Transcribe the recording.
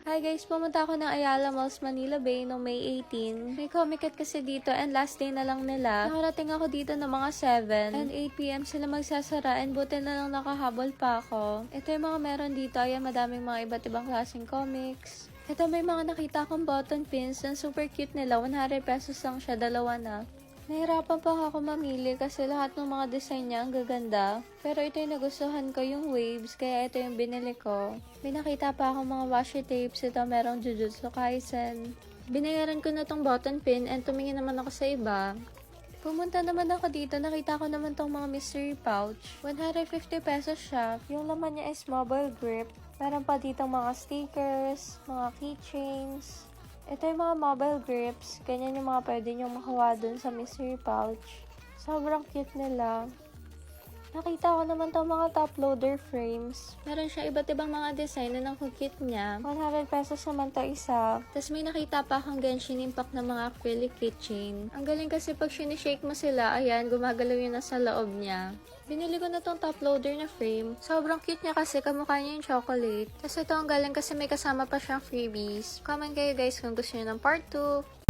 Hi guys, pumunta ako ng Ayala Malls, Manila Bay noong May 18. May Comiket kasi dito and last day na lang nila. Nakarating ako dito ng mga 7 and 8 PM sila magsasara and buti na lang nakahabol pa ako. Ito yung mga meron dito, ayan madaming mga iba't ibang klaseng comics. Ito may mga nakita akong button pins na super cute nila, 100 pesos lang siya, dalawa na. Nahirapan pa ako mamili kasi lahat ng mga design niya ang gaganda. Pero ito yung nagustuhan ko, yung waves, kaya ito yung binili ko. May nakita pa ako mga washi tapes. Ito merong Jujutsu Kaisen. Binayaran ko na tong button pin and tumingin naman ako sa iba. Pumunta naman ako dito, nakita ko naman tong mga mystery pouch. 150 pesos siya. Yung laman niya is mobile grip. Meron pa ditong mga stickers, mga keychains. Ito yung mga mobile grips. Ganyan yung mga pwede nyo makuha dun sa mystery pouch. Sobrang cute nila. Nakita ko naman itong mga top loader frames. Meron siya iba't ibang mga design na nakukit niya. 100 pesos naman to isa. Tapos may nakita pa akong Genshin Impact na mga acrylic keychain. Ang galing kasi pag sinishake mo sila, ayan, gumagalaw yun na sa loob niya. Binili ko na tong top loader na frame. Sobrang cute niya kasi, kamukha niya yung chocolate. Tapos ito ang galing kasi may kasama pa siyang freebies. Comment kayo guys kung gusto niyo ng part 2.